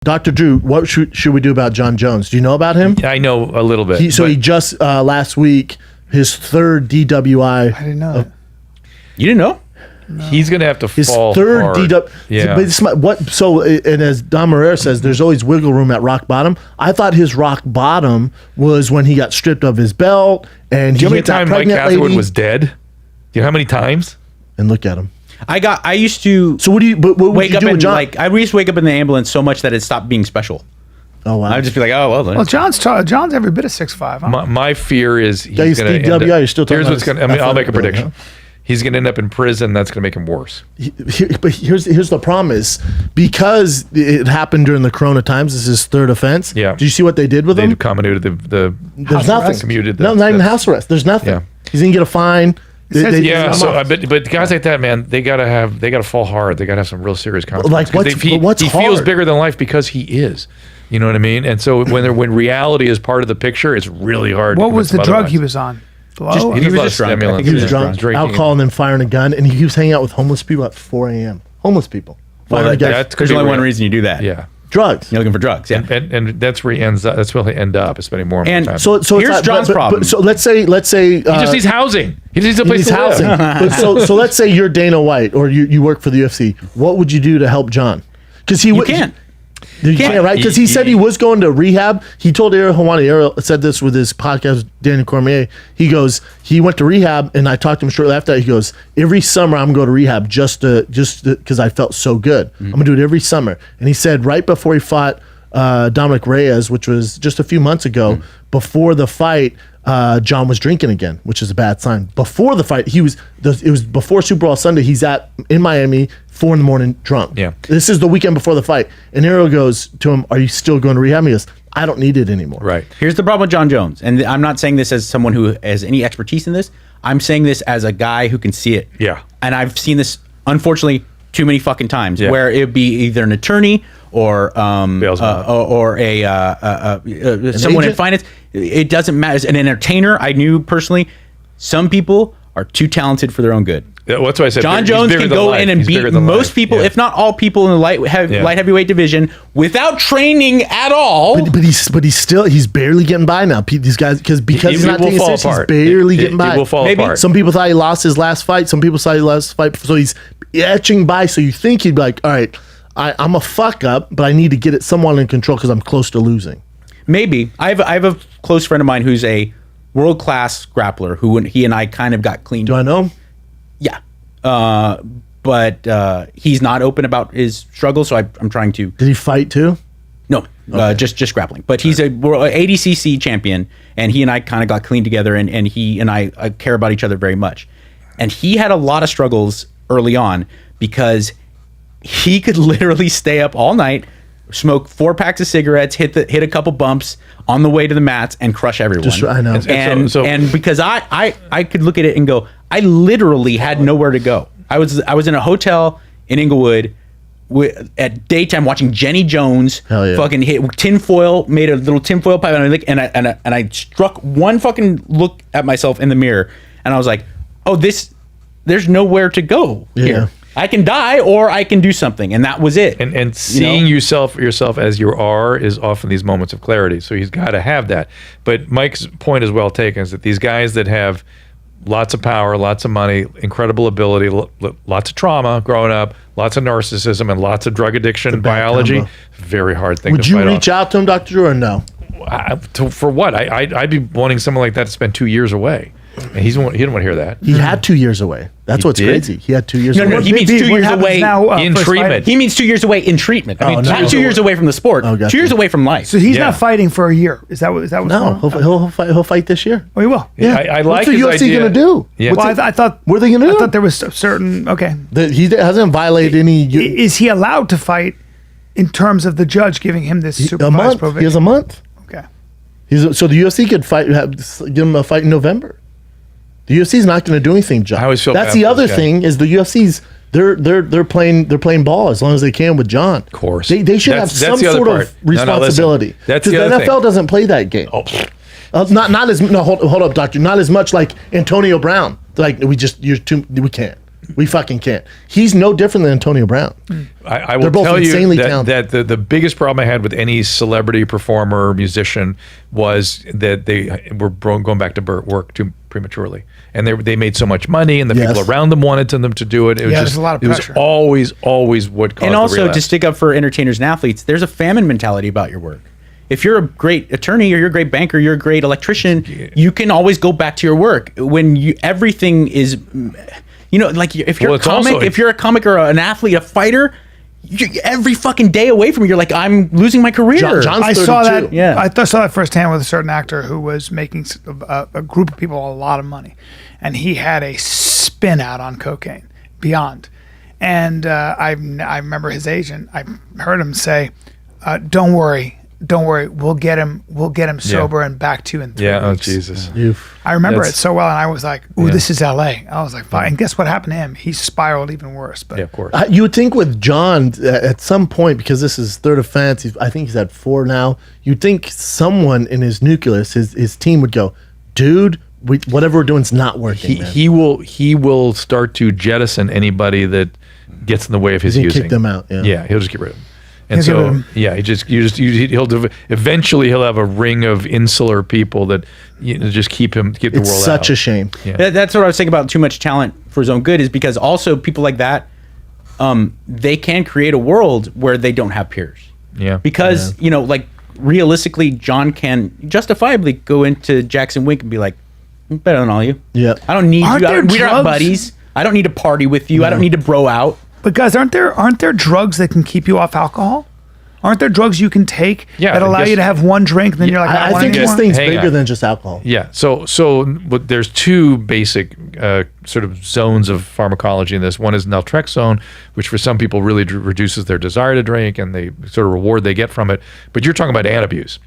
Dr. Drew, what should we do about John Jones? Do you know about him? I know a little bit. He just last week, his third DWI. I didn't know that. You didn't know? No. He's going to have to his fall third hard. Yeah. And as Don Marrero says, there's always wiggle room at rock bottom. I thought his rock bottom was when he got stripped of his belt and he hit that pregnant lady. Catherwood was dead? Do you know how many times? And look at him. I used to. So what do you? What wake up and I used to wake up in the ambulance so much that it stopped being special. Oh wow! I'd just be like, oh well. Well, John's every bit of 6'5". Huh? My fear is he's going to end up. You're still talking here's what's going. I mean, I'll make a prediction. Huh? He's going to end up in prison. That's going to make him worse. But here's the problem is because it happened during the Corona times. This is his third offense. Yeah. Do you see what they did with him? They commuted the. There's nothing. Commuted not even house arrest. There's nothing. Yeah. He's going to get a fine. But guys like that, man, they gotta fall hard. They gotta have some real serious consequences. Like he feels bigger than life because he is. You know what I mean? And so when reality is part of the picture, it's really hard. What was the drug he was on? He was just drunk. He was drunk, alcohol, and then firing a gun, and he was hanging out with homeless people at 4 a.m. Homeless people. Well, there's only one reason you do that. Yeah. Drugs. You're looking for drugs, yeah. And that's where he ends up. That's where he end up, is spending more and more time. So here's John's problem. So let's say he just needs housing. He needs a place to live. so let's say you're Dana White or you work for the UFC. What would you do to help John? Because you can't. You can't, right? Because he said he was going to rehab. He told Ariel Helwani. Ariel said this with his podcast, Daniel Cormier. He goes, he went to rehab, and I talked to him shortly after that. He goes, every summer I'm going to rehab just because I felt so good. I'm going to do it every summer. And he said right before he fought Dominic Reyes, which was just a few months ago, before the fight, John was drinking again, which is a bad sign. Before the fight, it was before Super Bowl Sunday. He's in Miami, 4 a.m. drunk. Yeah. This is the weekend before the fight. And Ariel goes to him, "Are you still going to rehab?" He goes, "I don't need it anymore." Right. Here's the problem with John Jones, and I'm not saying this as someone who has any expertise in this. I'm saying this as a guy who can see it. Yeah. And I've seen this, unfortunately, too many fucking times, where it'd be either an attorney or someone in finance. It doesn't matter. As an entertainer, I knew personally, some people are too talented for their own good. That's why I said John Jones can go in and beat most people, if not all people, in the light heavyweight division without training at all. But he's barely getting by now. These guys because he's not taking it serious, he's barely getting by. It will fall apart. Some people thought he lost his last fight. Some people thought he lost his fight, so he's etching by. So you think he'd be like, all right, I'm a fuck up, but I need to get it somewhat in control because I'm close to losing. Maybe I have a close friend of mine who's a world class grappler who he and I kind of got cleaned. Do I know him? Yeah, but he's not open about his struggle. So I'm trying to. Did he fight too? No, okay. just grappling. But he's a ADCC champion, and he and I kind of got clean together, and he and I care about each other very much. And he had a lot of struggles early on because he could literally stay up all night, smoke 4 packs of cigarettes, hit a couple bumps on the way to the mats, and crush everyone. I know. And because I could look at it and go, I literally had nowhere to go. I was in a hotel in Inglewood at daytime watching Jenny Jones fucking hit tinfoil, made a little tinfoil pipe, and I struck one fucking look at myself in the mirror, and I was like, oh, there's nowhere to go here. I can die or I can do something, and that was it. And seeing yourself as you are is often these moments of clarity. So he's got to have that. But Mike's point is well taken: is that these guys that have lots of power, lots of money, incredible ability, lots of trauma growing up, lots of narcissism, and lots of drug addiction biology, combo. Very hard thing to fight off. Would you reach out to him, Dr. Drew, or no? For what? I'd be wanting someone like that to spend 2 years away. And he didn't want to hear that. He had 2 years away. That's what's crazy. He had 2 years away. No, he means 2 years away in treatment. He means 2 years away in treatment. Not 2 years away from the sport. 2 years away from life. So he's not fighting for a year. Is that what's No, he'll fight this year. Oh, he will. Yeah. I like his idea. What's the UFC going to do? Yeah. Well, I thought. What are they going to do? I thought there was a certain. Okay. He hasn't violated any. Is he allowed to fight in terms of the judge giving him this supervised provision? He has a month. Okay. So the UFC could give him a fight in November. The UFC's not going to do anything, John. I always feel that's the other thing is the UFC's they're playing ball as long as they can with John. Of course, they should have some sort of responsibility. That's the NFL thing. doesn't play that game. Not as hold up, doctor. Not as much like Antonio Brown. Like we can't. We fucking can't. He's no different than Antonio Brown. I will They're both tell you insanely that, talented. the biggest problem I had with any celebrity performer, musician, was that they were going back to work too prematurely, and they made so much money, and the people around them wanted them to do it. It was there's a lot of pressure. It was always what caused And the also relapse. to stick up for entertainers and athletes, there's a famine mentality about your work. If you're a great attorney or you're a great banker, you're a great electrician, you can always go back to your work. When everything is, like if you're if you're a comic or an athlete, a fighter, you're every fucking day away from it, you're like, I'm losing my career. John's I 32. saw that. Yeah. I saw that firsthand with a certain actor who was making a group of people a lot of money, and he had a spin out on cocaine beyond. And I remember his agent. I heard him say, "Don't worry, we'll get him sober and back to you in 3 weeks." Oh Jesus. I remember That's- it so well, and I was like, "Ooh, this is L.A." I was like, "Fine." And guess what happened to him? He spiraled even worse. But Yeah, of course. You would think with John, at some point, because this is third offense, I think he's at 4 now. You'd think someone in his nucleus, his team would go, dude, whatever we're doing is not working. Man. He will start to jettison anybody that gets in the way of his He's gonna using. kick them out, yeah. He'll just get rid of them. And He'll get rid so, of 'em. yeah, eventually he'll have a ring of insular people that just keep the It's world such out. a shame. Yeah. That's what I was saying about too much talent for his own good, is because also people like that, they can create a world where they don't have peers. Yeah. Because, like realistically, John can justifiably go into Jackson Wink and be like, I'm better than all you. Yeah. I don't need Aren't you. there We're not drugs? buddies. I don't need to party with you. I don't need to bro out. But guys, aren't there drugs that can keep you off alcohol? Aren't there drugs you can take that allow you to have one drink and then you're like, I don't I want think any this more? thing's Hang bigger on. than just alcohol. Yeah. So but there's two basic sort of zones of pharmacology in this. One is naltrexone, which for some people really reduces their desire to drink and the sort of reward they get from it. But you're talking about antabuse,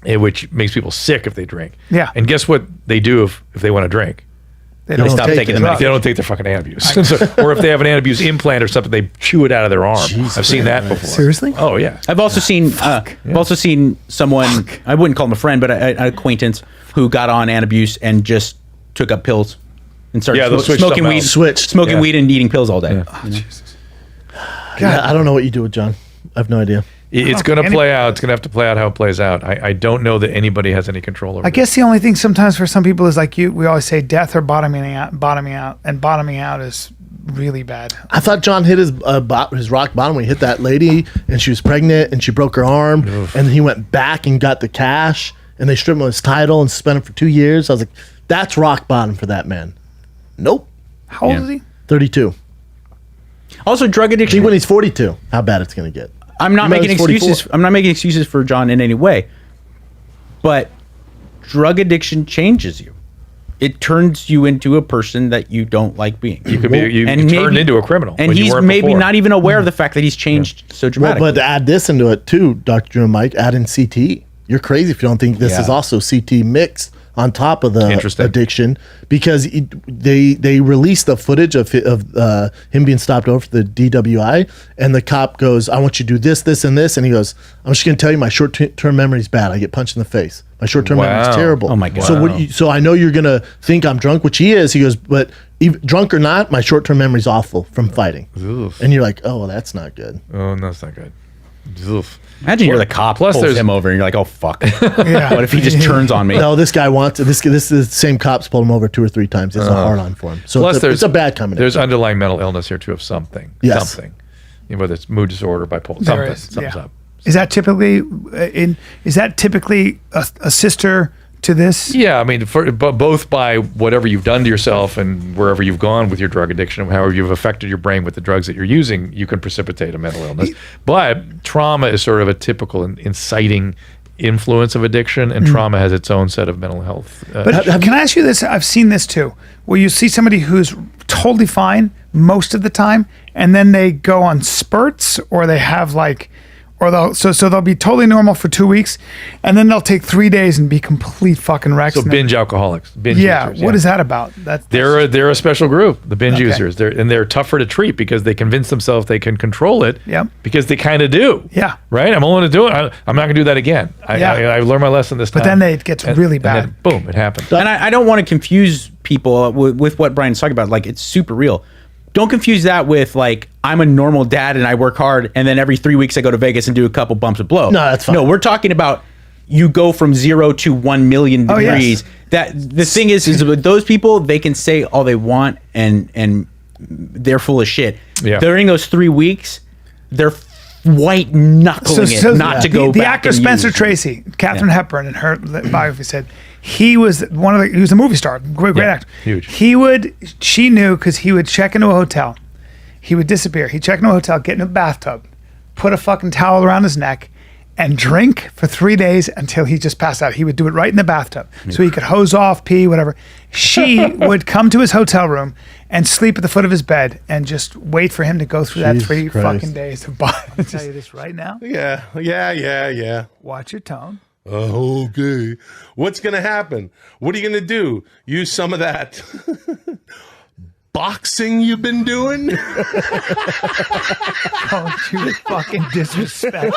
which makes people sick if they drink. Yeah. And guess what they do if they want to drink? They don't don't Stop take taking it. the They medication. don't take their fucking antabuse. Or if they have an antabuse implant or something, they chew it out of their arm. I've seen that before. Seriously? Oh yeah. I've also seen someone, I wouldn't call him a friend, but an acquaintance who got on antabuse and just took up pills and started Yeah, they'll switch smoking something weed, else. Switched. smoking weed and eating pills all day. God, I don't know what you do with John. I have no idea. It's going to play out. It's going to have to play out how it plays out. I don't know that anybody has any control over I guess the only thing sometimes for some people is like we always say death or bottoming out, and bottoming out is really bad. I thought John hit his rock bottom when he hit that lady and she was pregnant and she broke her arm. And then he went back and got the cash and they stripped him of his title and suspended him for 2 years. I was like, that's rock bottom for that man. Nope. How old Yeah. is he? 32. Also, drug See, addiction. when he's 42, how bad it's going to get. I'm not You know, making he's 44. excuses. I'm not making excuses for John in any way. But drug addiction changes you. It turns you into a person that you don't like being. You could be you And turned maybe- into a criminal. And when you he's weren't maybe before. not even aware of the fact that he's changed so Well, dramatically. but to add this into it too, Dr. Drew and Mike, add in CT. You're crazy if you don't think this Yeah. is also CT mixed on top of the Interesting. addiction, because they released the footage of him being stopped over for the DWI, and the cop goes, "I want you to do this, this, and this," and he goes, "I'm just going to tell you, my short-term memory is bad. I get punched in the face. My short-term memory is Wow. terrible. Oh my God. So so I know you're going to think I'm drunk, which he is." He goes, "But even, drunk or not, my short-term memory is awful from fighting." Oof. And you're like, "Oh, well, that's not good." Oh, no, that's not good. Oof. Imagine you're the cop, Plus pulls there's- him over, and you're like, oh, fuck. Yeah. What if he just turns on me? No, this guy wants this is the same cops pulled him over 2 or 3 times. It's a hard on for him. So Plus, it's a bad combination. There's underlying mental illness here too of something. Yes. Something. Whether it's mood disorder, bipolar, There something. is, Something's yeah. up. Is that typically a sister to this? Yeah, I mean, both by whatever you've done to yourself and wherever you've gone with your drug addiction, however you've affected your brain with the drugs that you're using, you can precipitate a mental illness. But trauma is sort of a typical inciting influence of addiction, and trauma has its own set of mental health. But can I ask you this? I've seen this too, where you see somebody who's totally fine most of the time, and then they go on spurts, or they have they'll be totally normal for 2 weeks, and then they'll take 3 days and be complete fucking wrecks. So and binge alcoholics, binge yeah, users. what is that about? They're a special group, the binge Okay. users. They're tougher to treat because they convince themselves they can control it. Yep. Because they kind of do. Yeah. Right. I'm only going to do it. I'm not going to do that again. Yeah. I learned my lesson this time. But then it gets really bad. And then, boom! It happened. And I don't want to confuse people with what Brian's talking about. Like, it's super real. don't confuse that with like I'm a normal dad and I work hard and then every 3 weeks I go to Vegas and do a couple bumps of blow. No, that's fine. No, we're talking about you go from 0 to 1 million degrees. Yes. That the thing is with those people, they can say all they want and they're full of shit. Yeah. During those 3 weeks, they're white knuckling to go the back. actor and Spencer use. Tracy, Katharine Hepburn, in her biography said he was he was a movie star, great actor. Huge. She knew because he would check into a hotel, he would disappear. He'd check into a hotel, get in a bathtub, put a fucking towel around his neck, and drink for 3 days until he just passed out. He would do it right in the bathtub, so he could hose off, pee, whatever. She would come to his hotel room and sleep at the foot of his bed and just wait for him to go through that Jesus 3 Christ. fucking days to buy. I'll tell you this right now. Yeah. Watch your tone. Okay. What's going to happen? What are you going to do? Use some of that boxing you've been doing? Don't you fucking disrespect.